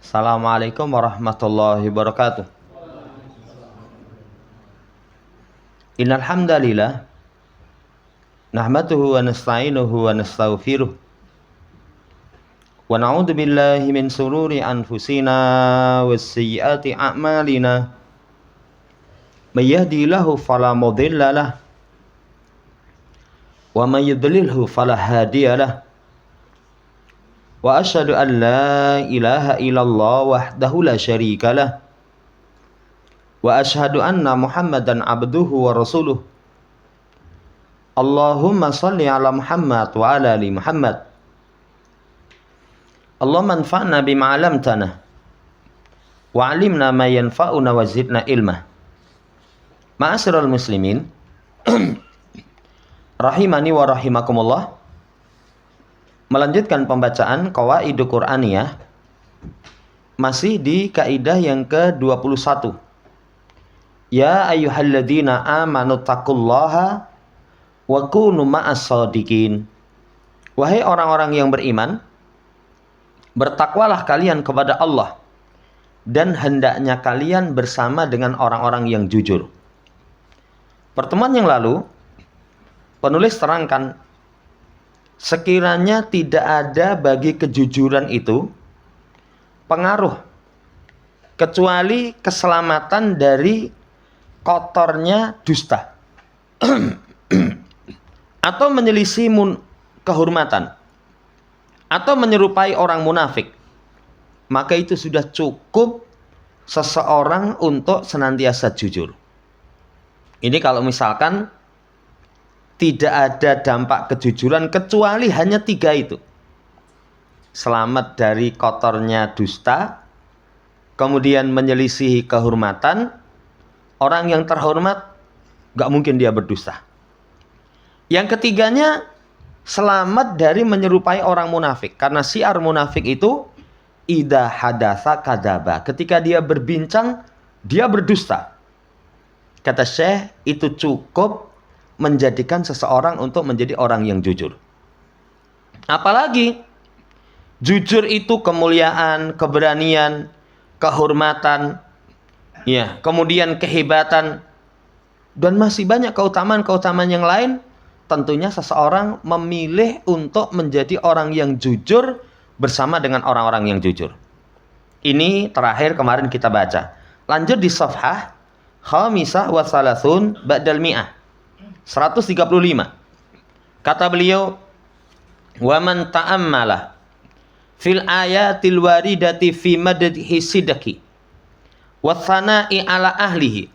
Assalamualaikum warahmatullahi wabarakatuh. Innal hamdalillah nahmaduhu wa nasta'inuhu wa nastaghfiruh wa na'udzu billahi min shururi anfusina was sayyiati a'malina. May yahdihillahu fala mudilla lahu wa may yudlilhu fala hadiyalah. Wa asyhadu an la ilaha illallah wahdahu la syarikalah wa asyhadu anna Muhammadan abduhu wa rasuluh. Allahumma shalli ala Muhammad wa ala ali Muhammad. Allahumma anfa'na bima 'allamtana wa 'allimna ma yanfa'una wa zidna ilma. Ma'asyiral muslimin rahimani wa rahimakumullah. Melanjutkan pembacaan Qawaidul Qur'aniyah masih di kaidah yang ke-21. Ya ayyuhalladzina amanu taqullaha wa kunu ma'as shadiqin. Wahai orang-orang yang beriman, bertakwalah kalian kepada Allah dan hendaknya kalian bersama dengan orang-orang yang jujur. Pertemuan yang lalu penulis terangkan sekiranya tidak ada bagi kejujuran itu pengaruh kecuali keselamatan dari kotornya dusta atau menyelisih kehormatan atau menyerupai orang munafik, maka itu sudah cukup seseorang untuk senantiasa jujur. Ini kalau misalkan tidak ada dampak kejujuran kecuali hanya 3 itu. Selamat dari kotornya dusta, kemudian menyelisihi kehormatan. Orang yang terhormat gak mungkin dia berdusta. Yang ketiganya, selamat dari menyerupai orang munafik. Karena syiar munafik itu idza hadatsa kadzaba. Ketika dia berbincang, dia berdusta. Kata Syekh, itu cukup menjadikan seseorang untuk menjadi orang yang jujur. Apalagi jujur itu kemuliaan, keberanian, kehormatan, ya, kemudian kehebatan, dan masih banyak keutamaan-keutamaan yang lain. Tentunya seseorang memilih untuk menjadi orang yang jujur bersama dengan orang-orang yang jujur. Ini terakhir kemarin kita baca. Lanjut di safhah khamisah wa salasun ba'dal mi'ah 135. Kata beliau, wa man ta'ammala fil ayatil waridati fi madhi sidqi wa thana'i ala ahlihi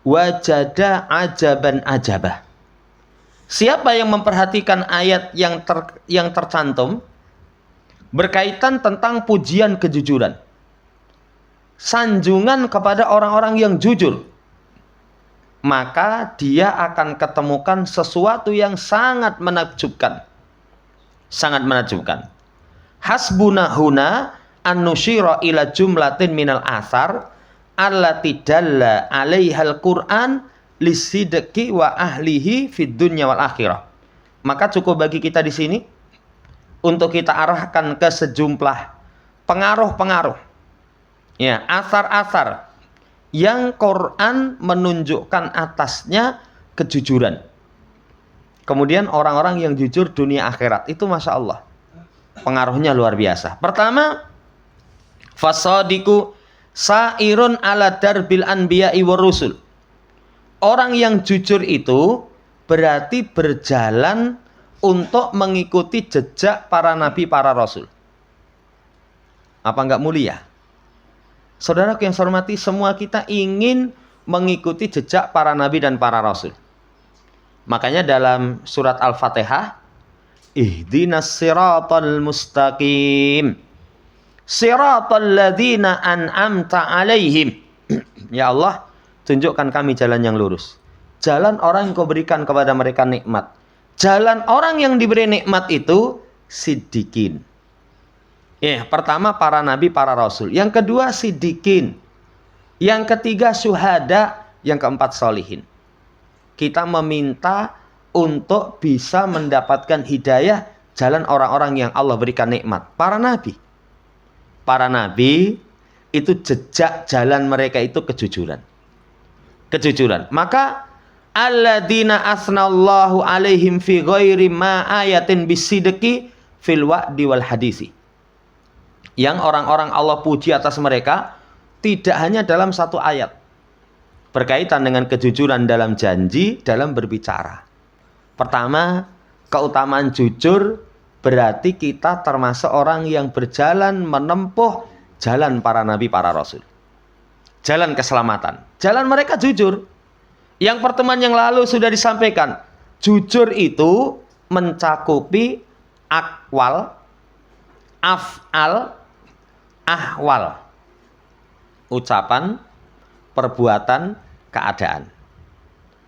wajada ajaban ajabah. Siapa yang memperhatikan ayat yang tercantum berkaitan tentang pujian kejujuran, sanjungan kepada orang-orang yang jujur, maka dia akan ketemukan sesuatu yang sangat menakjubkan. Sangat menakjubkan. Hasbuna huna an-nusyira ila jumlatin minal athar allati dalla 'alaihal Qur'an lisidqi wa ahlihi fid dunya wal akhirah. Maka cukup bagi kita di sini untuk kita arahkan ke sejumlah pengaruh-pengaruh, ya, asar-asar yang Quran menunjukkan atasnya kejujuran. Kemudian orang-orang yang jujur dunia akhirat itu Masya Allah pengaruhnya luar biasa. Pertama, fasadiku sairun ala darbil anbiya'i war rusul. Orang yang jujur itu berarti berjalan untuk mengikuti jejak para nabi, para rasul. Apa enggak mulia? Saudaraku yang saya hormati, semua kita ingin mengikuti jejak para nabi dan para rasul. Makanya dalam surat Al-Fatihah, ihdinas siratal mustaqim siratal ladzina an'amta alaihim. Ya Allah, tunjukkan kami jalan yang lurus. Jalan orang yang kau berikan kepada mereka nikmat. Jalan orang yang diberi nikmat itu siddiqin. Pertama para nabi, para rasul. Yang kedua siddiqin. Yang ketiga syuhada. Yang keempat solihin. kita meminta untuk bisa mendapatkan hidayah jalan orang-orang yang Allah berikan nikmat. Para nabi. Para nabi itu jejak jalan mereka itu kejujuran. Kejujuran. Maka alladzina asnallahu alaihim fi ghairi ma ayatin bisidqi fil wa'di wal hadisi. Yang orang-orang Allah puji atas mereka tidak hanya dalam satu ayat. Berkaitan dengan kejujuran dalam janji, dalam berbicara. Pertama, keutamaan jujur berarti kita termasuk orang yang berjalan menempuh jalan para nabi, para rasul. Jalan keselamatan. Jalan mereka jujur. Yang pertemuan yang lalu sudah disampaikan. Jujur itu mencakupi akwal, af'al, ahwal. Ucapan, perbuatan, keadaan.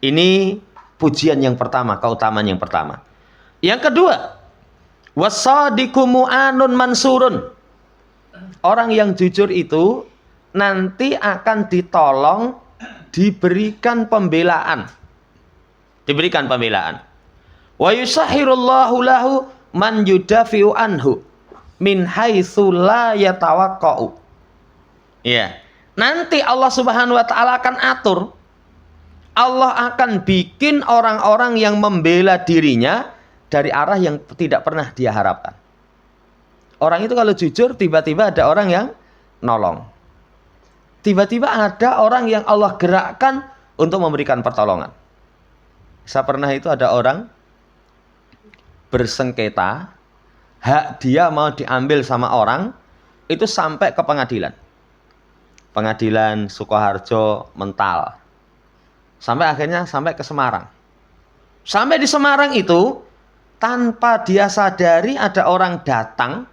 Ini pujian yang pertama, keutamaan yang pertama. Yang kedua, wasadiqu mu'anun mansurun. Orang yang jujur itu nanti akan ditolong, diberikan pembelaan. Diberikan pembelaan. Wa yusahhirullahu lahu man yudafi'u anhu min haitsu la yatawaqqa'u. Ya. Nanti Allah Subhanahu wa taala akan atur. Allah akan bikin orang-orang yang membela dirinya dari arah yang tidak pernah dia harapkan. Orang itu kalau jujur, tiba-tiba ada orang yang nolong. Tiba-tiba ada orang yang Allah gerakkan untuk memberikan pertolongan. Saya pernah itu ada orang bersengketa, hak dia mau diambil sama orang, itu sampai ke pengadilan. Pengadilan Sukoharjo, Mental. Sampai akhirnya sampai ke Semarang. Sampai di Semarang itu, tanpa dia sadari ada orang datang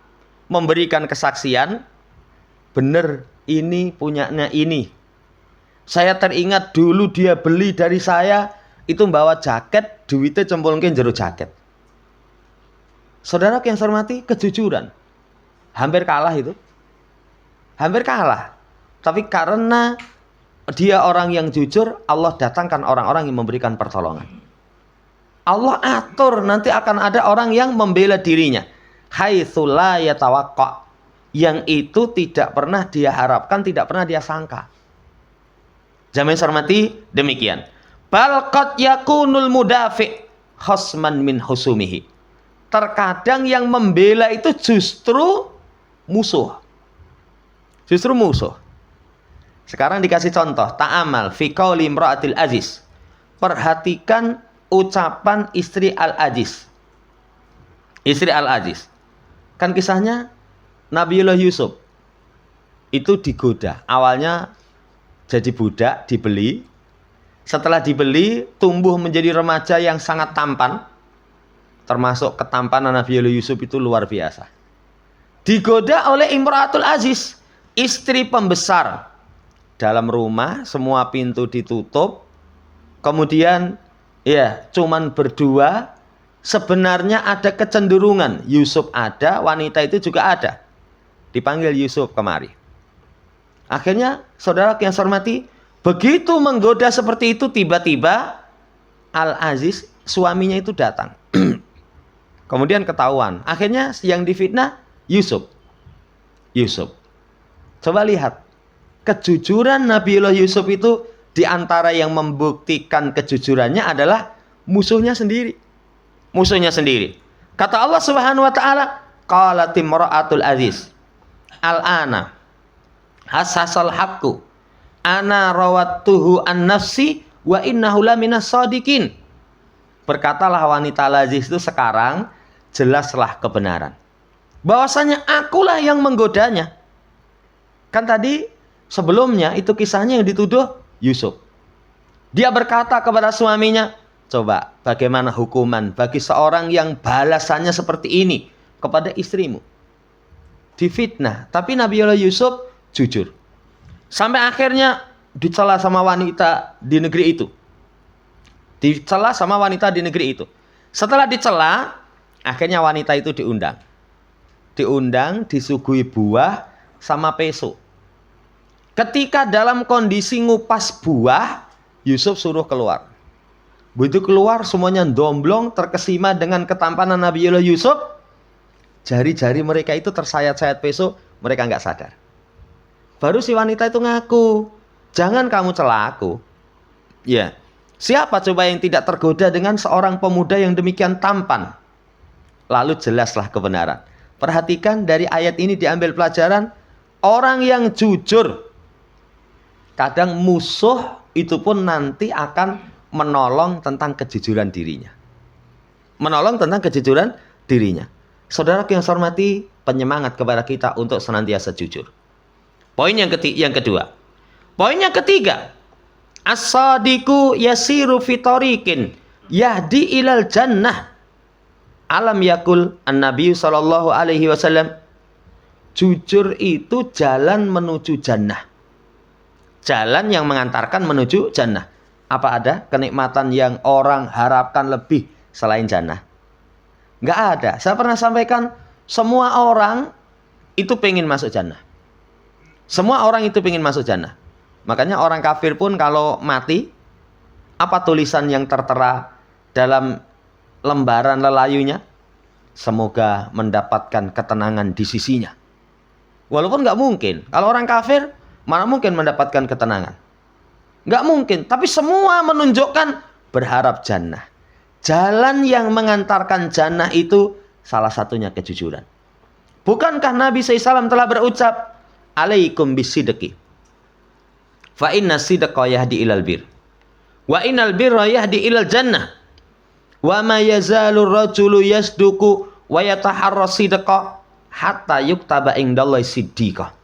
memberikan kesaksian, bener ini punyanya ini. Saya teringat dulu dia beli dari saya, itu bawa jaket, duitnya cemplungin jero jaket. Saudara yang saya hormati, kejujuran. Hampir kalah itu. Hampir kalah. Tapi karena dia orang yang jujur, Allah datangkan orang-orang yang memberikan pertolongan. Allah atur nanti akan ada orang yang membela dirinya. Haitsu la yatawaqqa. Yang itu tidak pernah dia harapkan, tidak pernah dia sangka. Jamaah hormati, demikian. Bal qad yakunul mudafi' khosman min husumihi. Terkadang yang membela itu justru musuh. Justru musuh. Sekarang dikasih contoh, ta'amal fi qauli imra'atil aziz. Perhatikan ucapan istri al-aziz. Istri al-aziz. Kan kisahnya Nabiullah Yusuf itu digoda. Awalnya jadi budak, dibeli. Setelah dibeli, tumbuh menjadi remaja yang sangat tampan. Termasuk ketampanan Nabiullah Yusuf itu luar biasa. Digoda oleh Imra'atul Aziz, istri pembesar. Dalam rumah semua pintu ditutup. Kemudian ya cuman berdua. Sebenarnya ada kecenderungan Yusuf ada, wanita itu juga ada. Dipanggil Yusuf kemari. Akhirnya saudara yang saya hormati, begitu menggoda seperti itu, tiba-tiba Al-Aziz suaminya itu datang. Kemudian ketahuan. Akhirnya yang difitnah Yusuf. Yusuf. Coba lihat. Kejujuran Nabiullah Yusuf itu diantara yang membuktikan kejujurannya adalah musuhnya sendiri. Musuhnya sendiri. Kata Allah Subhanahu wa taala, qalat imra'atul aziz al-ana hasasal haqqu ana rawattuhu an nafsi wa innahu laminas shadiqin. Berkatalah wanita al-aziz itu sekarang jelaslah kebenaran. Bahwasanya akulah yang menggodanya. Kan tadi sebelumnya itu kisahnya yang dituduh Yusuf. Dia berkata kepada suaminya, coba bagaimana hukuman bagi seorang yang balasannya seperti ini kepada istrimu. Difitnah. Tapi Nabiullah Yusuf jujur. Sampai akhirnya dicela sama wanita di negeri itu. Dicela sama wanita di negeri itu. Setelah dicela, akhirnya wanita itu diundang. Diundang, disuguhi buah sama peso. Ketika dalam kondisi ngupas buah, Yusuf suruh keluar. Begitu keluar semuanya domblong, terkesima dengan ketampanan Nabiullah Yusuf. Jari-jari mereka itu tersayat-sayat peso, mereka nggak sadar. Baru si wanita itu ngaku, jangan kamu cela aku. Ya, siapa coba yang tidak tergoda dengan seorang pemuda yang demikian tampan? Lalu jelaslah kebenaran. Perhatikan dari ayat ini diambil pelajaran, orang yang jujur, kadang musuh itu pun nanti akan menolong tentang kejujuran dirinya. Menolong tentang kejujuran dirinya. Saudara yang saya hormati, penyemangat kepada kita untuk senantiasa jujur. Poin yang kedua. Poin yang ketiga. As-sadiqu yasiru fitorikin yahdi ilal jannah. Alam yakul an-nabi sallallahu alaihi wasallam. Jujur itu jalan menuju jannah. Jalan yang mengantarkan menuju jannah. Apa ada kenikmatan yang orang harapkan lebih selain jannah? Nggak ada. Saya pernah sampaikan, semua orang itu pengen masuk jannah. Semua orang itu pengen masuk jannah. Makanya orang kafir pun kalau mati, apa tulisan yang tertera dalam lembaran lelayunya? Semoga mendapatkan ketenangan di sisinya. Walaupun nggak mungkin. Kalau orang kafir, mana mungkin mendapatkan ketenangan? Nggak mungkin. Tapi semua menunjukkan berharap jannah. Jalan yang mengantarkan jannah itu salah satunya kejujuran. Bukankah Nabi SAW telah berucap, alaikum bisidqi. Fa inna sidqa yahdi ilal bir. Wa innal birra yahdi ilal jannah. Wa ma yazalur rajulu yasduku wa yataharra sidqa hatta yuktaba indallahi siddiqah.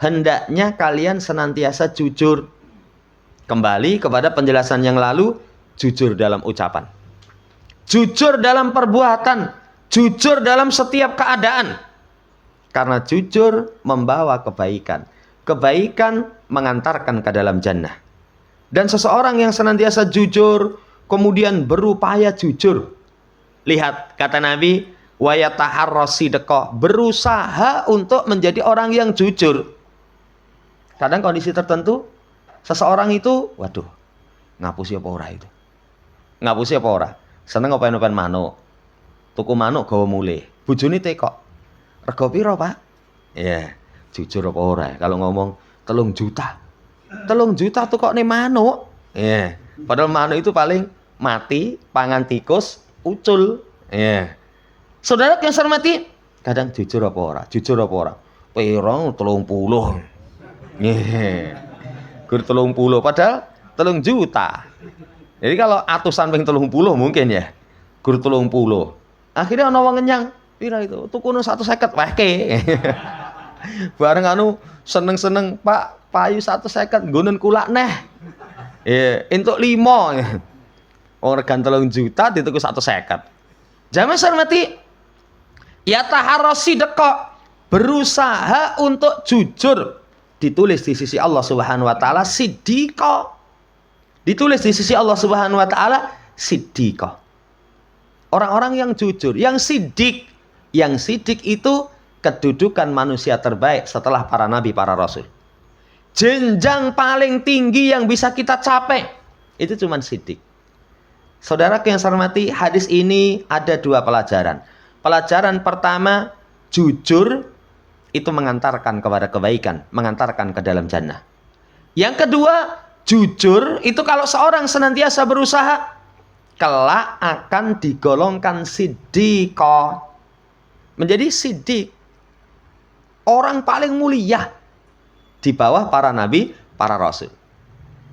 Hendaknya kalian senantiasa jujur. Kembali kepada penjelasan yang lalu, jujur dalam ucapan, jujur dalam perbuatan, jujur dalam setiap keadaan. Karena jujur membawa kebaikan. Kebaikan mengantarkan ke dalam jannah. Dan seseorang yang senantiasa jujur, kemudian berupaya jujur. Lihat kata Nabi, wa yataharra sidqa, berusaha untuk menjadi orang yang jujur. Kadang kondisi tertentu, seseorang itu, waduh, ngapusi apa ora itu? Ngapusi apa ora? Seneng ngopen-ngopen manuk. Tuku manuk gawa mulih. Bojone tekok. Rego piro, Pak? Ya, jujur apa ora? Kalau ngomong 3 juta. 3 juta tukokne manuk. Ya, padahal manuk itu paling mati, pangan tikus, ucul. Ya. Saudara yang saya hormati, kadang jujur apa ora? Jujur apa ora? Piro 30. Ya. Gur 30 padahal 3 juta. Jadi kalau atusan ping 30 mungkin ya. Gur 30. Akhirnya ana wong ngenyang, pira itu? Tukuno 150 wehke. Bareng anu seneng-seneng, Pak, payu 150 nggonen kulak neh. Entuk 5. Wong regan 3 juta dituku 150. Jamaah hormati, ya taharrasi deko, berusaha untuk jujur. Ditulis di sisi Allah Subhanahu wa taala siddiqa. Ditulis di sisi Allah Subhanahu wa taala siddiqa. Orang-orang yang jujur, yang siddiq. Yang siddiq itu kedudukan manusia terbaik setelah para nabi, para rasul. Jenjang paling tinggi yang bisa kita capai itu cuman siddiq. Saudara yang saya hormati, hadis ini ada 2 pelajaran. Pelajaran pertama, jujur itu mengantarkan kepada kebaikan, mengantarkan ke dalam jannah. Yang kedua, jujur itu kalau seorang senantiasa berusaha, kelak akan digolongkan siddiqa. Menjadi siddiq. Orang paling mulia di bawah para nabi, para rasul.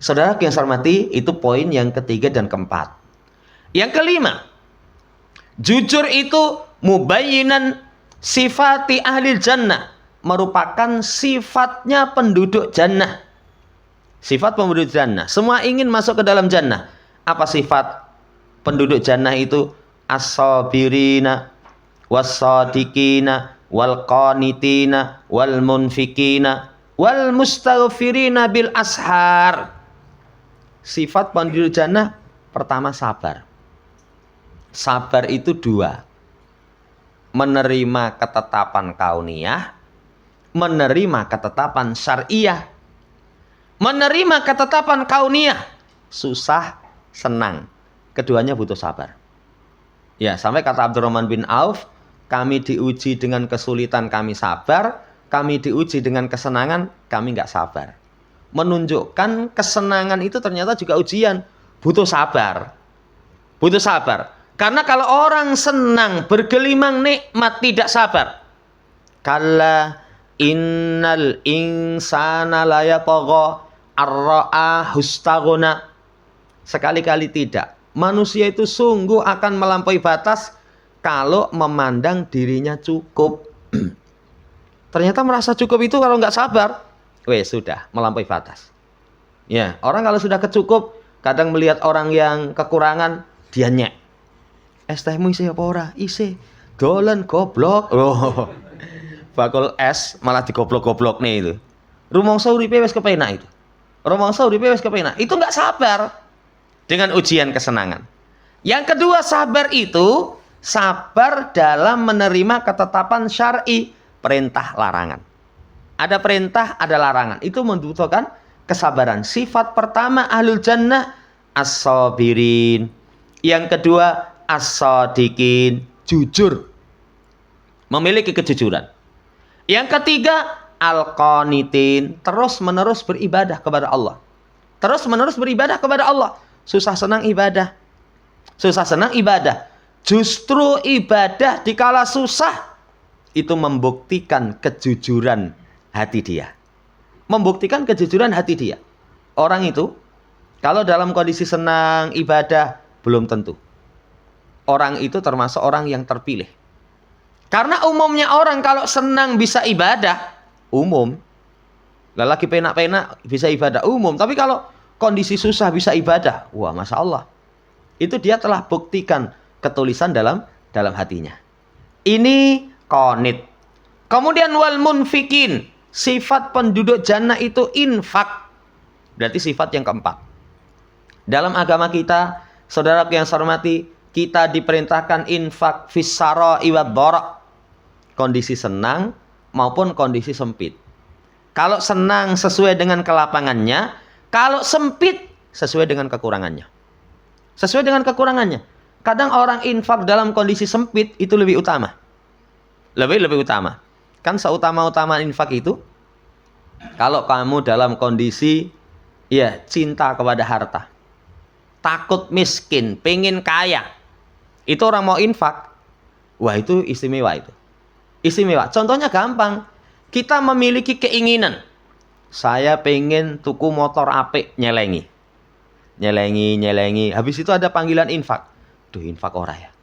Saudara yang saya hormati, itu poin yang ketiga dan keempat. Yang kelima, jujur itu mubayyinan sifati ahli jannah, merupakan sifatnya penduduk jannah. Sifat penduduk jannah, semua ingin masuk ke dalam jannah. Apa sifat penduduk jannah itu? As-sabirina was-sadiqina wal qanitina wal munfikina wal mustaghfirina bil ashar. Sifat penduduk jannah pertama sabar. Sabar itu 2. Menerima ketetapan kauniyah, menerima ketetapan syariah. Menerima ketetapan kauniyah, susah, senang. keduanya butuh sabar. Ya, sampai kata Abdurrahman bin Auf, kami diuji dengan kesulitan, kami sabar. Kami diuji dengan kesenangan, kami nggak sabar. Menunjukkan kesenangan itu ternyata juga ujian. Butuh sabar. Butuh sabar. Karena kalau orang senang, bergelimang nikmat, tidak sabar. Kalla innal insana la yatagha ar-ra'a hustaghna. Sekali-kali tidak. Manusia itu sungguh akan melampaui batas kalau memandang dirinya cukup. Ternyata merasa cukup itu kalau nggak sabar, sudah melampaui batas. Ya, orang kalau sudah kecukup, kadang melihat orang yang kekurangan, dia nyek. Es tehmu isi apa ora? Isi. Dolen goblok. Oh. Bakul es malah digoblok-goblok nih itu. Rumangsa uripe wis kepenak itu. Rumangsa uripe wis kepenak. Itu nggak sabar dengan ujian kesenangan. Yang kedua, sabar itu sabar dalam menerima ketetapan syar'i, perintah larangan. Ada perintah, ada larangan. Itu membutuhkan kesabaran. Sifat pertama ahlul jannah as-sabirin. Yang kedua as-sadiqin, jujur. Memiliki kejujuran. Yang ketiga al-qanitin, terus-menerus beribadah kepada Allah. Terus-menerus beribadah kepada Allah. Susah senang ibadah. Susah senang ibadah. Justru ibadah dikala susah itu membuktikan kejujuran hati dia. Membuktikan kejujuran hati dia. Orang itu kalau dalam kondisi senang ibadah belum tentu. Orang itu termasuk orang yang terpilih. Karena umumnya orang kalau senang bisa ibadah umum. Lagi penak-penak bisa ibadah umum. Tapi kalau kondisi susah bisa ibadah, wah masya Allah. Itu dia telah buktikan ketulisan dalam hatinya. Ini qanit. Kemudian wal munfikin, sifat penduduk jannah itu infak. Berarti sifat yang keempat. Dalam agama kita, saudara yang saya hormati, kita diperintahkan infak fis-sarai wad dara. Kondisi senang maupun kondisi sempit. Kalau senang sesuai dengan kelapangannya, kalau sempit sesuai dengan kekurangannya. Sesuai dengan kekurangannya. Kadang orang infak dalam kondisi sempit itu lebih utama. Lebih utama. Kan seutama-utama infak itu kalau kamu dalam kondisi cinta kepada harta, takut miskin, pengen kaya, itu orang mau infak, wah itu istimewa itu. Istimewa. Contohnya gampang. Kita memiliki keinginan. Saya pengen tuku motor apik, nyelengi. Habis itu ada panggilan infak. Duh, infak ora ya.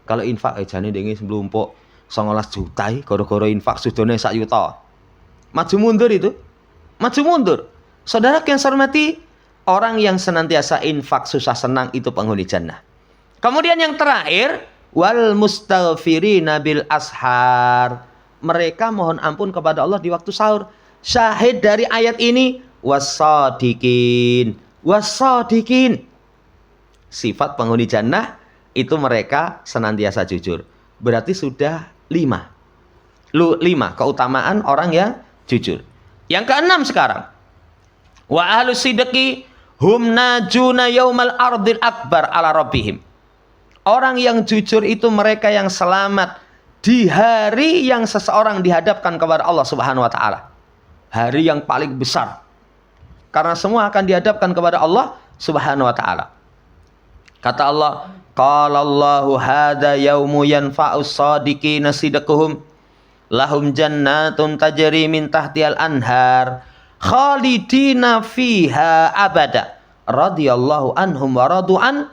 Kalau infak jane dengi seblumpuk 19 juta goro-goro infak sudone 1 juta. Maju mundur itu. Maju mundur. Saudara yang saya hormati, orang yang senantiasa infak susah senang itu penghuni jannah. Kemudian yang terakhir, wal mustaghfirina bil ashar. Mereka mohon ampun kepada Allah di waktu sahur. Syahid dari ayat ini wasadiqin. Sifat penghuni jannah itu mereka senantiasa jujur. Berarti sudah 5 keutamaan orang yang jujur. Yang keenam sekarang, wa ahlus sidqi hum najuna yaumal ardil akbar ala rabbihim. Orang yang jujur itu mereka yang selamat di hari yang seseorang dihadapkan kepada Allah Subhanahu wa taala. Hari yang paling besar. Karena semua akan dihadapkan kepada Allah Subhanahu wa taala. Kata Allah, qala Allahu hadza yaumu yanfa'us shadiqina sidquhum lahum jannatun tajri min tahtihal anhar khalidina fiha abada radhiyallahu anhum wa radu'an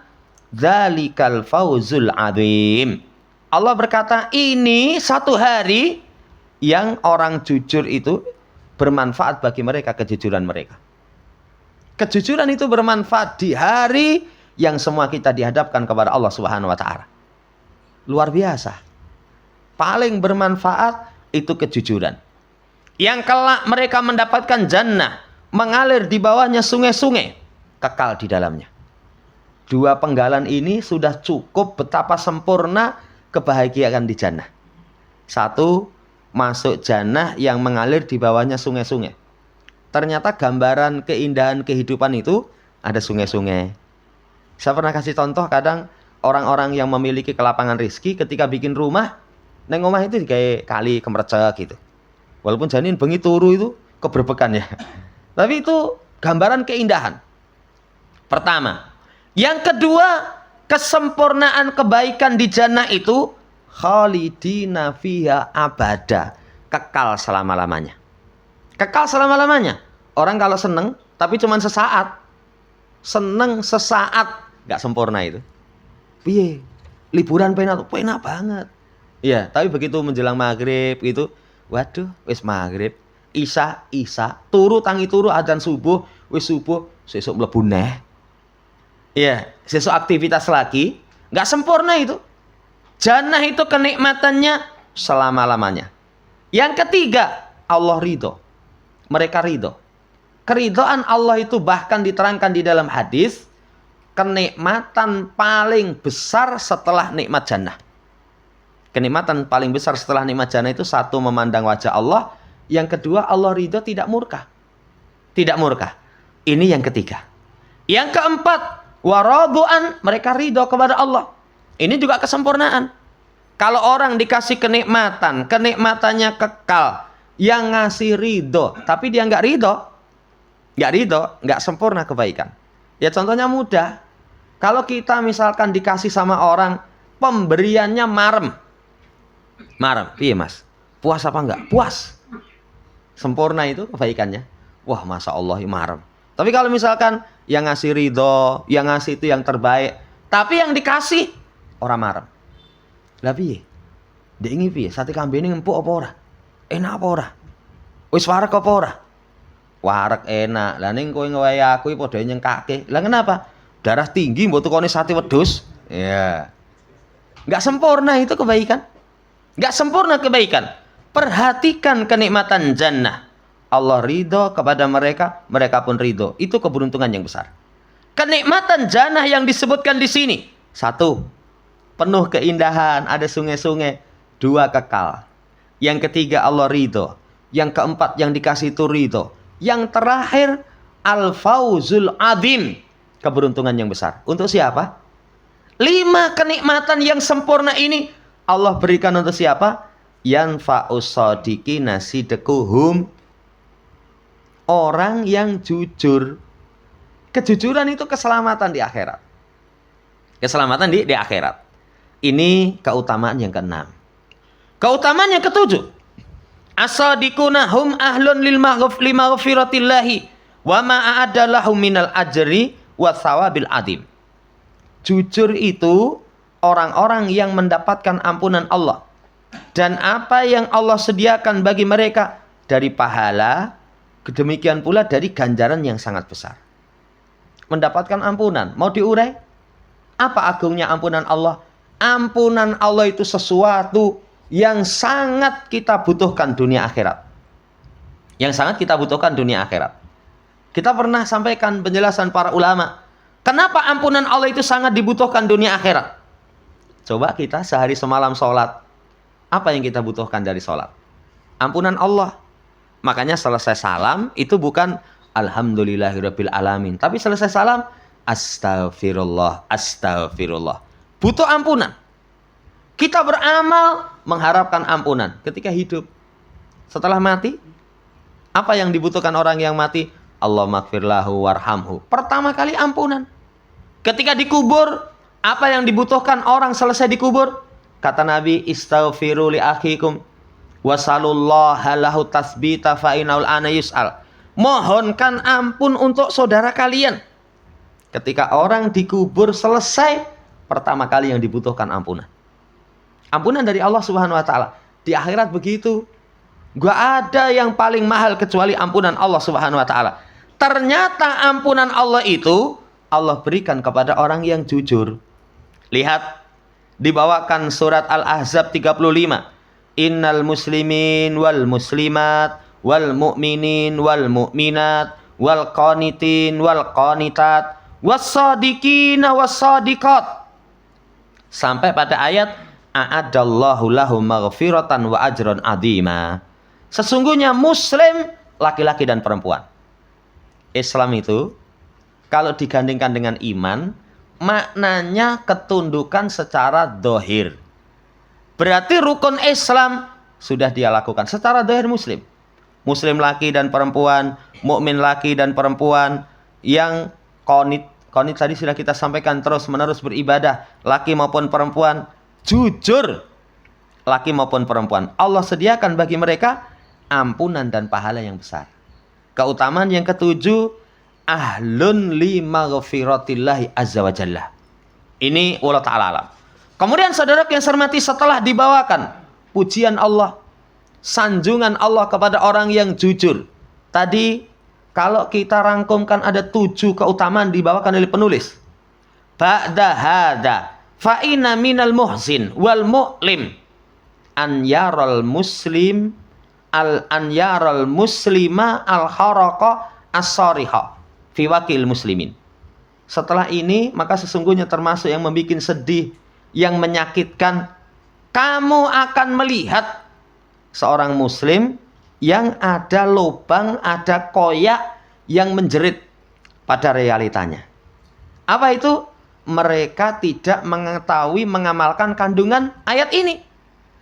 dzalikal fawzul adzim. Allah berkata, ini satu hari yang orang jujur itu bermanfaat bagi mereka, kejujuran mereka. Kejujuran itu bermanfaat di hari yang semua kita dihadapkan kepada Allah Subhanahu wa taala. Luar biasa. Paling bermanfaat itu kejujuran. Yang kelak mereka mendapatkan jannah, mengalir di bawahnya sungai-sungai, kekal di dalamnya. Dua penggalan ini sudah cukup betapa sempurna kebahagiaan di jannah. Satu, masuk jannah yang mengalir di bawahnya sungai-sungai. Ternyata gambaran keindahan kehidupan itu ada sungai-sungai. Saya pernah kasih contoh, kadang orang-orang yang memiliki kelapangan rezeki ketika bikin rumah, neng omah itu kayak kali kemercek gitu. Walaupun janin bengi turu itu keberbekan ya. Tapi itu gambaran keindahan. Pertama. Yang kedua, kesempurnaan kebaikan di jannah itu khalidina fiha abada, kekal selama-lamanya. Kekal selama-lamanya. Orang kalau seneng tapi cuma sesaat, seneng sesaat, nggak sempurna itu. Piye? Liburan penak banget. Iya, tapi begitu menjelang maghrib gitu, waduh, wis maghrib, isya, turu tangi turu adzan subuh, wis subuh, sesuk mlebu neh. Iya, sesuk aktivitas lagi, nggak sempurna itu. Jannah itu kenikmatannya selama-lamanya. Yang ketiga, Allah ridho. Mereka ridho. Keridhaan Allah itu bahkan diterangkan di dalam hadis, kenikmatan paling besar setelah nikmat jannah. Kenikmatan paling besar setelah nikmat jannah itu, satu, memandang wajah Allah. Yang kedua, Allah ridho, tidak murka. Tidak murka. Ini yang ketiga. Yang keempat, waradu'an, mereka ridho kepada Allah. Ini juga kesempurnaan. Kalau orang dikasih kenikmatan, kenikmatannya kekal, yang ngasih ridho, tapi dia nggak ridho, nggak sempurna kebaikan. Ya contohnya mudah. Kalau kita misalkan dikasih sama orang, pemberiannya marem. Iya mas, puas apa enggak? Puas. Sempurna itu kebaikannya. Wah, masya Allah, marem. Tapi kalau misalkan yang ngasih ridho, yang ngasih itu yang terbaik, tapi yang dikasih orang marem. Lah piye? Ndek iki piye? Sate kambing empuk apa ora? Enak apa ora? Wis wareg apa ora? Wareg enak. Lah ning kowe ngowahi aku iki padha nyengkake. Lah kenapa? Darah tinggi mbok tukone sate wedhus. Ya. Enggak sempurna itu kebaikan. Enggak sempurna kebaikan. Perhatikan kenikmatan jannah. Allah ridho kepada mereka, mereka pun ridho. Itu keberuntungan yang besar. Kenikmatan jannah yang disebutkan di sini, satu, penuh keindahan, ada sungai-sungai. Dua, kekal. Yang ketiga, Allah ridho. Yang keempat, yang dikasih itu ridho. Yang terakhir, al-fauzul azim, keberuntungan yang besar. Untuk siapa? 5 kenikmatan yang sempurna ini Allah berikan untuk siapa? Yanfa'us shadiqina sidquhum, orang yang jujur. Kejujuran itu keselamatan di akhirat. Keselamatan di akhirat. Ini keutamaan yang ke-6. Keutamaan yang ke-7. As-sadiquna hum ahlun lil maghfiratillahi wa ma a'adalahum minal ajri wa thawabil adim. Jujur itu orang-orang yang mendapatkan ampunan Allah dan apa yang Allah sediakan bagi mereka dari pahala, demikian pula dari ganjaran yang sangat besar. Mendapatkan ampunan, mau diurai? Apa agungnya ampunan Allah? Ampunan Allah itu sesuatu yang sangat kita butuhkan dunia akhirat. Yang sangat kita butuhkan dunia akhirat. Kita pernah sampaikan penjelasan para ulama. Kenapa ampunan Allah itu sangat dibutuhkan dunia akhirat? Coba kita sehari semalam sholat. Apa yang kita butuhkan dari sholat? Ampunan Allah. Makanya selesai salam itu bukan alhamdulillahirabbil alamin, tapi selesai salam astagfirullah, astagfirullah. Butuh ampunan. Kita beramal mengharapkan ampunan ketika hidup. Setelah mati, apa yang dibutuhkan orang yang mati? Allahumma gfirlahu warhamhu. Pertama kali ampunan. Ketika dikubur, apa yang dibutuhkan orang selesai dikubur? Kata Nabi, istaghfiru li akhikum wasalullaha lahu tasbita fa inaul ana yus'al. Mohonkan ampun untuk saudara kalian. Ketika orang dikubur selesai, pertama kali yang dibutuhkan ampunan. Ampunan dari Allah Subhanahu wa taala. Di akhirat begitu. Gak ada yang paling mahal kecuali ampunan Allah Subhanahu wa taala. Ternyata ampunan Allah itu Allah berikan kepada orang yang jujur. Lihat, dibawakan surat Al-Ahzab 35. Innal muslimin wal muslimat wal mu'minin wal mu'minat wal qanitin wal qanitat was-sadiqina was-sadiqat. Sampai pada ayat a'adallahu lahum maghfiratan wa ajran adhima. Sesungguhnya muslim laki-laki dan perempuan. Islam itu kalau digandingkan dengan iman, maknanya ketundukan secara dohir. Berarti rukun Islam sudah dia lakukan secara dohir muslim. Muslim laki dan perempuan, mukmin laki dan perempuan yang qanit. Qanit tadi sudah kita sampaikan, terus menerus beribadah, laki maupun perempuan, jujur laki maupun perempuan. Allah sediakan bagi mereka ampunan dan pahala yang besar. Keutamaan yang ketujuh, ahlun li maghfiratillahi azza wa jalla. Ini Allah ta'ala alam. Kemudian saudara yang saya hormati, setelah dibawakan pujian Allah, sanjungan Allah kepada orang yang jujur. Tadi kalau kita rangkumkan ada 7 keutamaan dibawakan oleh penulis. Ba'da hadza fa inna minal muhsin wal mu'lim an yaral muslim an yaral muslima al kharaqa as-sariha fi waqil muslimin. Setelah ini maka sesungguhnya termasuk yang membuat sedih, yang menyakitkan, kamu akan melihat seorang muslim yang ada lubang, ada koyak yang menjerit pada realitanya. Apa itu? Mereka tidak mengetahui, mengamalkan kandungan ayat ini.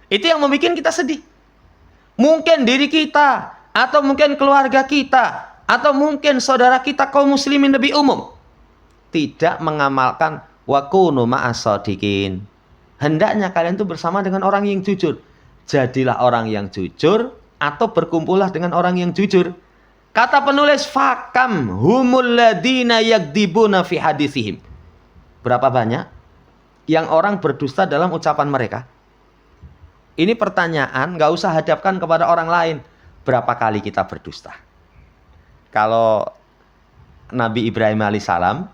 Itu yang membuat kita sedih. Mungkin diri kita, atau mungkin keluarga kita, atau mungkin saudara kita kaum muslimin lebih umum, tidak mengamalkan wa kunu ma'as-shadiqin. Hendaknya kalian itu bersama dengan orang yang jujur. Jadilah orang yang jujur, atau berkumpullah dengan orang yang jujur. Kata penulis, fakam humul ladina yakdibuna fi hadisihim. Berapa banyak yang orang berdusta dalam ucapan mereka? Ini pertanyaan, gak usah hadapkan kepada orang lain. Berapa kali kita berdusta? Kalau Nabi Ibrahim alaihissalam,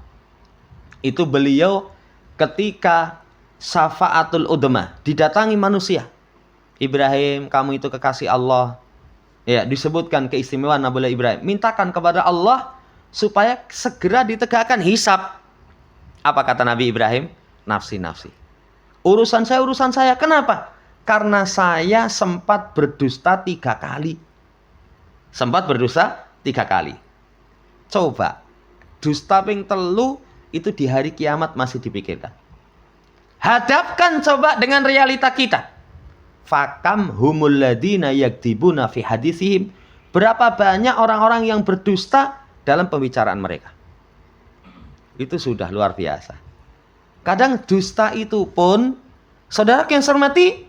itu beliau ketika syafa'atul udhma, didatangi manusia. Ibrahim, kamu itu kekasih Allah. Ya, disebutkan keistimewaan Nabi Ibrahim. Mintakan kepada Allah supaya segera ditegakkan hisab. Apa kata Nabi Ibrahim? Nafsi-nafsi. Urusan saya. Kenapa? Karena saya sempat berdusta 3 kali. Sempat berdusta 3 kali. Coba, dusta ping 3 itu di hari kiamat masih dipikirkan. Hadapkan coba dengan realita kita. Fakam humul ladina yakdibuna fi hadisihim. Berapa banyak orang-orang yang berdusta dalam pembicaraan mereka. Itu sudah luar biasa. Kadang dusta itu pun, saudara yang saya hormati,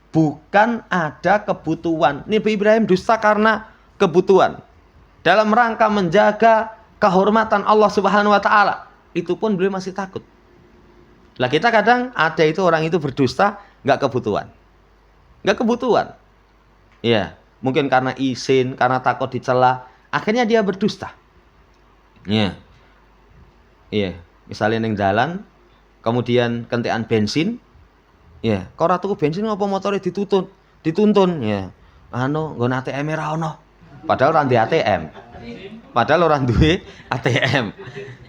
bukan ada kebutuhan. Nabi Ibrahim dusta karena kebutuhan. Dalam rangka menjaga kehormatan Allah Subhanahu wa taala. Itu pun beliau masih takut. Lah kita kadang ada itu orang itu berdusta nggak kebutuhan. Nggak kebutuhan. Ya, mungkin karena izin, karena takut dicela, akhirnya dia berdusta. Ya. Iya, misalnya neng jalan, kemudian kentekan bensin, ya, kok ora tuku bensin apa motore dituntun, ya. Nggon ATM ra ono. Padahal ora duwe ATM. Padahal orang duwe ATM.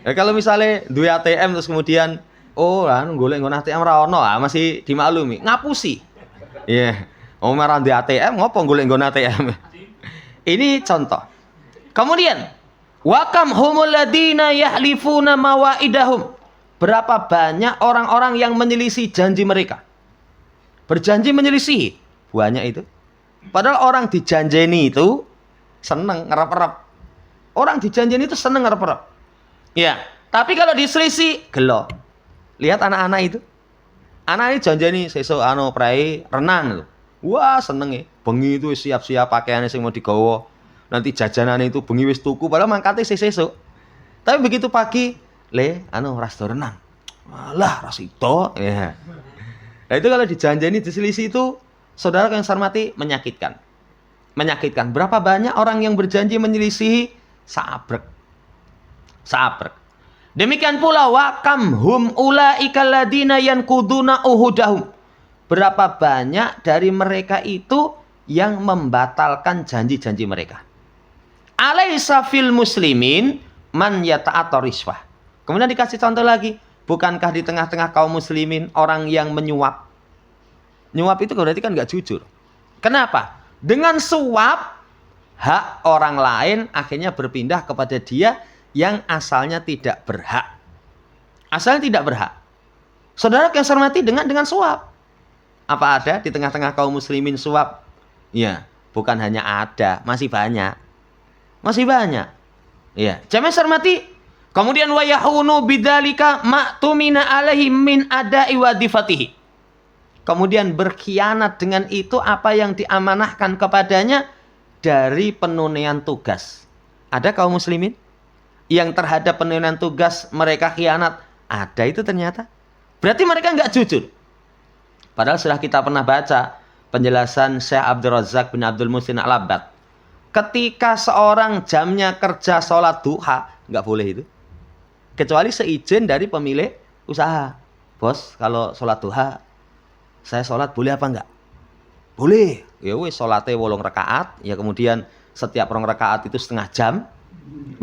Ya, kalau misalnya duwe ATM terus kemudian golek nggon ATM ra ono, masih dimaklumi, ngapusi. Iya, ora duwe ATM ngopo golek nggon ATM. Ini contoh. Kemudian wakam humul ladina yahlifuna mawaidahum. Berapa banyak orang-orang yang menyelisih janji mereka. Berjanji menyelisih. Banyak itu. Padahal orang dijanjeni itu seneng ngerep-rep. Orang dijanjeni itu seneng ngerep-rep. Ya, tapi kalau diselisih gelo. Lihat anak-anak itu. Anak ini janjeni sesuk prai renang. Wah, seneng ya. Bengi itu siap-siap pakaiannya sing mau digawa. Nanti jajanannya itu bengi wis tuku padahal mangkate sesuk. Tapi begitu pagi, resto renang. Malah rasito. Ya. Nah itu kalau dijanjeni diselisih itu, saudara yang saya hormati, menyakitkan. Menyakitkan. Berapa banyak orang yang berjanji menyelisihi, sabrek. Demikian pula wakam hum ulaika ladina yankuduna uhudahum. Berapa banyak dari mereka itu yang membatalkan janji-janji mereka. Alaisa fil muslimin man yata'atta riswah. Kemudian dikasih contoh lagi, bukankah di tengah-tengah kaum muslimin orang yang menyuap? Nyuap itu berarti kan nggak jujur. Kenapa? Dengan suap hak orang lain akhirnya berpindah kepada dia yang asalnya tidak berhak. Asalnya tidak berhak. Saudara yang saya hormati, dengan suap. Apa ada di tengah-tengah kaum muslimin suap? Ya, bukan hanya ada, masih banyak. Masih banyak. Ya, jamaah saya hormati. Kemudian wa yahunu bidzalika ma'tumina alaihi min ada'i wadifatihi. Kemudian berkhianat dengan itu apa yang diamanahkan kepadanya dari penunaian tugas. Ada kaum muslimin yang terhadap penunaian tugas mereka khianat? Ada itu ternyata. Berarti mereka nggak jujur. Padahal sudah kita pernah baca penjelasan Syekh Abdul Razak bin Abdul Muhsin Al-Abbad. Ketika seorang jamnya kerja sholat duha, nggak boleh itu. Kecuali seizin dari pemilik usaha. Bos, kalau sholat duha, saya sholat boleh apa enggak? Boleh. Ya wes sholatnya 8 rakaat, ya kemudian setiap 2 rakaat itu setengah jam.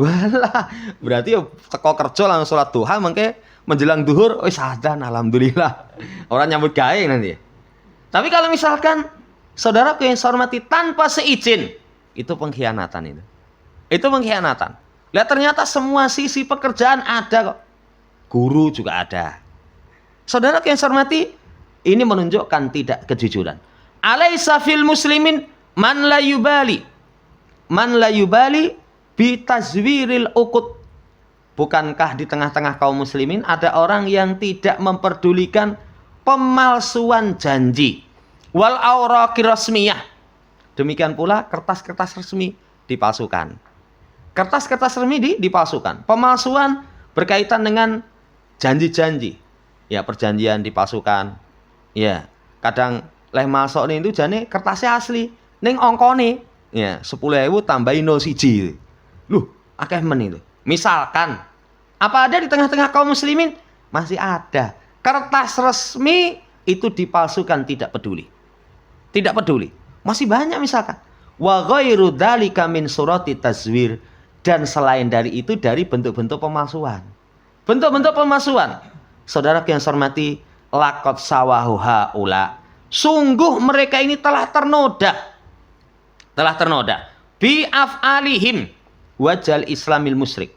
Walah, berarti ya teko kerja langsung sholat duha, mangke menjelang duhur, wis adzan, alhamdulillah. Orang nyambut gawe nanti. Tapi kalau misalkan saudaraku yang saya hormati tanpa seizin, itu pengkhianatan itu. Itu pengkhianatan. Lihat ternyata semua sisi pekerjaan ada kok. Guru juga ada. Saudaraku yang saya hormati, ini menunjukkan tidak kejujuran. Alaisa fil muslimin man la yubali. Man la yubali bi tazwiril uqud. Bukankah di tengah-tengah kaum muslimin ada orang yang tidak memperdulikan pemalsuan janji? Wal awraqir rasmiyah. Demikian pula kertas-kertas resmi dipalsukan. Kertas-kertas resmi dipalsukan. Pemalsuan berkaitan dengan janji-janji. Ya, perjanjian dipalsukan. Ya, kadang leh masuk nih itu jane kertasnya asli, ning ongkone ya 10.000 tambahin 01. Loh, akeh men itu. Misalkan apa ada di tengah-tengah kaum muslimin? Masih ada. Kertas resmi itu dipalsukan, tidak peduli. Tidak peduli. Masih banyak misalkan. Wa ghairu dzalika min surati tazwir, dan selain dari itu dari bentuk-bentuk pemalsuan. Bentuk-bentuk pemalsuan. Saudara yang saya hormati, laqad sawahu haula. Sungguh mereka ini telah ternoda. Telah ternoda bi af'alihim wajal islamil musyrik.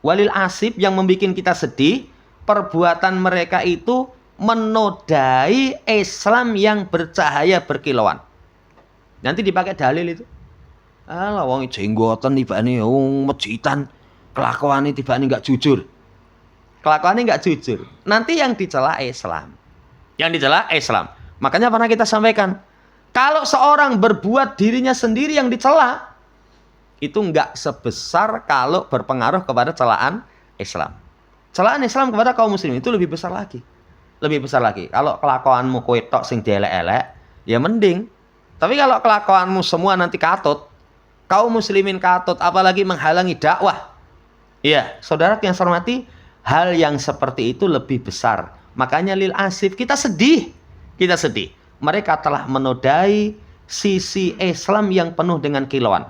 Walil asib, yang membuat kita sedih, perbuatan mereka itu menodai Islam yang bercahaya berkilauan. Nanti dipakai dalil itu. Alah wong jenggoten tibane wong masjidan, kelakuane tibane enggak jujur. Kelakuannya enggak jujur. Nanti yang dicela Islam. Yang dicela Islam. Makanya pernah kita sampaikan, kalau seorang berbuat dirinya sendiri yang dicela, itu enggak sebesar kalau berpengaruh kepada celaan Islam. Celaan Islam kepada kaum muslimin itu lebih besar lagi. Lebih besar lagi. Kalau kelakuanmu kowe tok sing dielek-elek, ya mending. Tapi kalau kelakuanmu semua nanti katut, kaum muslimin katut, apalagi menghalangi dakwah. Iya, saudara yang saya hormati, hal yang seperti itu lebih besar. Makanya lil asif, kita sedih. Kita sedih. Mereka telah menodai sisi Islam yang penuh dengan kilauan.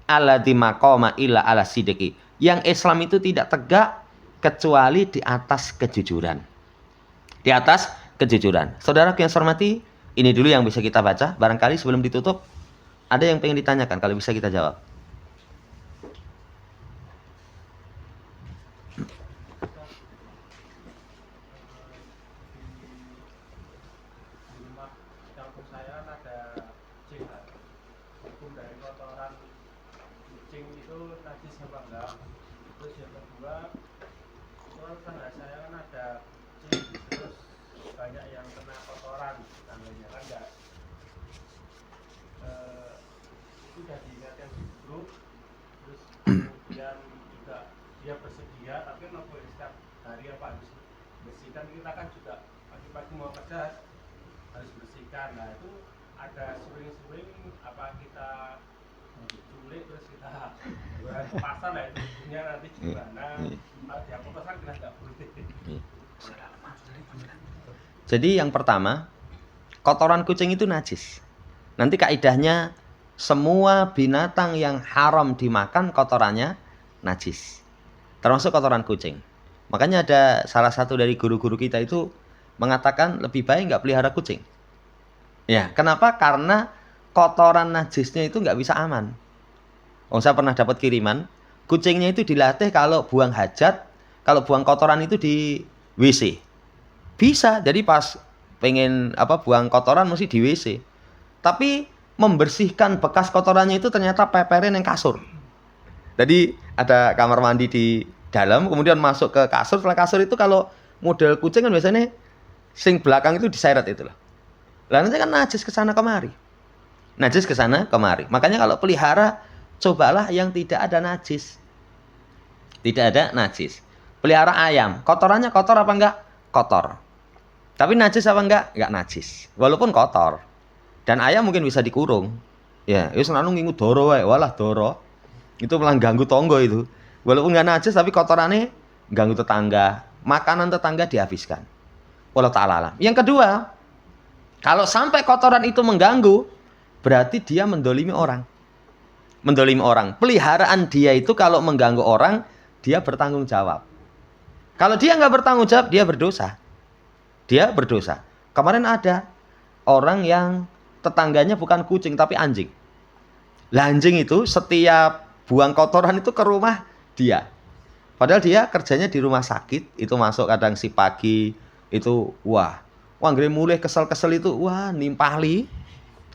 Alladzi maqama illa ala sidqi. Yang Islam itu tidak tegak kecuali di atas kejujuran. Di atas kejujuran. Saudara yang saya hormati, ini dulu yang bisa kita baca. Barangkali sebelum ditutup ada yang pengen ditanyakan, kalau bisa kita jawab. Kita kan juga pagi-pagi mau kerja harus bersihkan. Nah itu ada sering-sering apa kita culik terus kita jualan ke pasar lah, itu punya nanti gimana. Kalau di aku pasar kita nggak boleh. Jadi yang pertama, kotoran kucing itu najis. Nanti kaidahnya semua binatang yang haram dimakan kotorannya najis. Termasuk kotoran kucing. Makanya ada salah satu dari guru-guru kita itu mengatakan lebih baik nggak pelihara kucing. Ya, kenapa? Karena kotoran najisnya itu nggak bisa aman. Saya pernah dapat kiriman, kucingnya itu dilatih kalau buang hajat, kalau buang kotoran itu WC. Bisa, jadi pas pengen buang kotoran mesti di WC. Tapi membersihkan bekas kotorannya itu ternyata peperin yang kasur. Jadi ada kamar mandi di dalam, kemudian masuk ke kasur. Setelah kasur itu kalau model kucing kan biasanya sing belakang itu diseret itu loh. Lah nanti kan najis ke sana kemari. Najis ke sana kemari. Makanya kalau pelihara cobalah yang tidak ada najis. Tidak ada najis. Pelihara ayam, kotorannya kotor apa enggak? Kotor. Tapi najis apa enggak? Enggak najis. Walaupun kotor. Dan ayam mungkin bisa dikurung. Ya, wis nanu ngingu doro wae. Walah doro. Itu malah ganggu tonggo itu. Walaupun enggak najis tapi kotorannya ganggu tetangga. Makanan tetangga dihabiskan. Wallahu ta'ala alam. Yang kedua, kalau sampai kotoran itu mengganggu, berarti dia mendolimi orang. Mendolimi orang. Peliharaan dia itu kalau mengganggu orang, dia bertanggung jawab. Kalau dia nggak bertanggung jawab, dia berdosa. Dia berdosa. Kemarin ada orang yang tetangganya bukan kucing tapi anjing. Lah anjing itu setiap buang kotoran itu ke rumah dia. Padahal dia kerjanya di rumah sakit, itu masuk kadang si pagi, itu wah nggak mulai kesel-kesel itu, wah nimpali.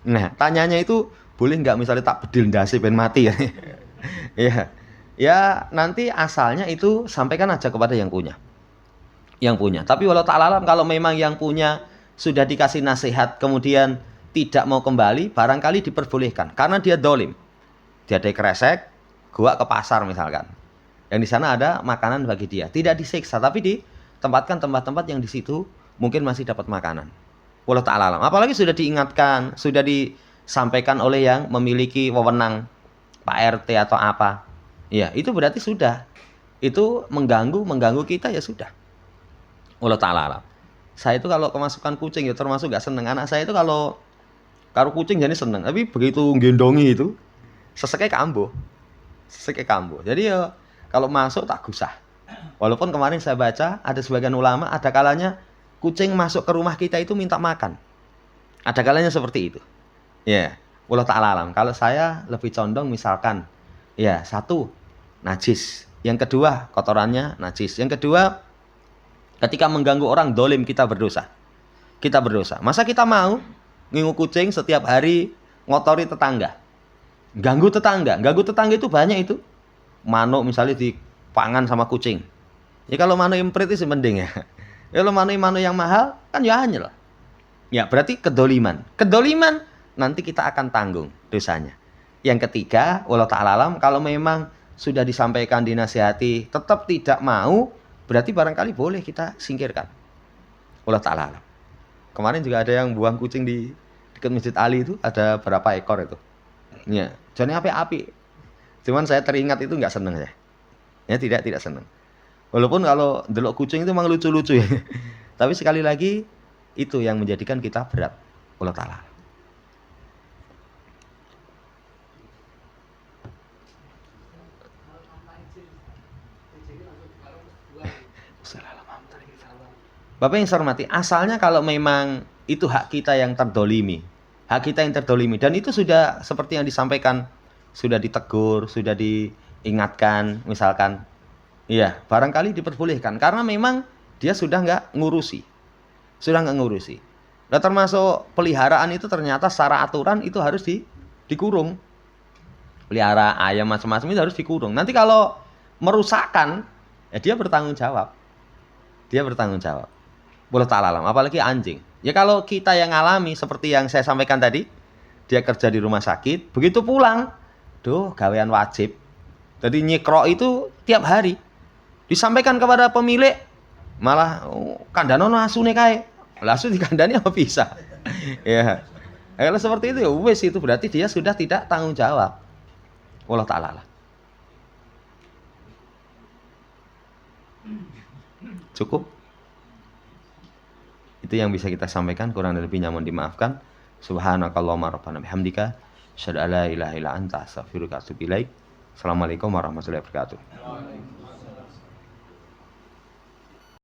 Nah, tanyanya itu boleh nggak misalnya tak bedil ndase ben mati ya. Ya nanti asalnya itu sampaikan aja kepada yang punya. Yang punya. Tapi walau ta'ala alam kalau memang yang punya sudah dikasih nasihat kemudian tidak mau kembali, barangkali diperbolehkan karena dia dolim. Dia ada kresek, gua ke pasar misalkan. Yang di sana ada makanan bagi dia. Tidak disiksa tapi ditempatkan tempat-tempat yang di situ mungkin masih dapat makanan. Walau ta'ala alam. Apalagi sudah diingatkan, sudah disampaikan oleh yang memiliki wewenang Pak RT atau apa. Ya, itu berarti sudah. Itu mengganggu kita ya sudah. Walau ta'ala alam. Saya itu kalau kemasukan kucing ya termasuk gak seneng. Anak saya itu kalau kucing jadi seneng. Tapi begitu gendongi itu seseknya kambuh. Jadi ya kalau masuk tak gusah. Walaupun kemarin saya baca ada sebagian ulama ada kalanya kucing masuk ke rumah kita itu minta makan. Ada kalanya seperti itu. Ya, walau ta'ala alam. Kalau saya lebih condong misalkan ya satu najis. Yang kedua kotorannya najis. Yang kedua ketika mengganggu orang dolim kita berdosa. Kita berdosa. Masa kita mau ngingu kucing setiap hari ngotori tetangga? Ganggu tetangga itu banyak itu. Manuk misalnya dipangan sama kucing. Ya kalau manuk imprit itu mending ya. Ya kalau manuk yang mahal kan ya hanya lah. Ya berarti kedoliman. Kedoliman nanti kita akan tanggung dosanya. Yang ketiga, walau ta'ala alam, kalau memang sudah disampaikan dinasihati tetap tidak mau, berarti barangkali boleh kita singkirkan. Walau ta'ala alam. Kemarin juga ada yang buang kucing di dekat Masjid Ali itu ada berapa ekor itu. Ya, jadi api-api. Cuman saya teringat itu nggak seneng ya. Ya tidak seneng. Walaupun kalau delok kucing itu memang lucu-lucu ya. Tapi sekali lagi itu yang menjadikan kita berat. Walau ta'ala. Bapak yang saya hormati, asalnya kalau memang itu hak kita yang terdolimi, dan itu sudah seperti yang disampaikan, sudah ditegur, sudah diingatkan, misalkan, iya, barangkali diperbolehkan, karena memang dia sudah nggak ngurusi. Nah, termasuk peliharaan itu ternyata secara aturan itu harus dikurung. Pelihara ayam macam-macam itu harus dikurung. Nanti kalau merusakkan, ya dia bertanggung jawab. Boleh ta'ala alam, apalagi anjing. Ya kalau kita yang alami seperti yang saya sampaikan tadi, dia kerja di rumah sakit, begitu pulang, gawean wajib. Jadi nyekro itu tiap hari. Disampaikan kepada pemilik, malah kandanono asune kae. Langsung dikandani apa bisa? Ya. Kalau seperti itu ya wes itu berarti dia sudah tidak tanggung jawab. Wallahu ta'ala alam. Cukup. Itu yang bisa kita sampaikan, kurang dan lebihnya mohon dimaafkan. Subhanakallahumma rabbana bihamdika asyhadu an la ilaha illa anta astaghfiruka wa atubu ilaik. Assalamualaikum warahmatullahi wabarakatuh.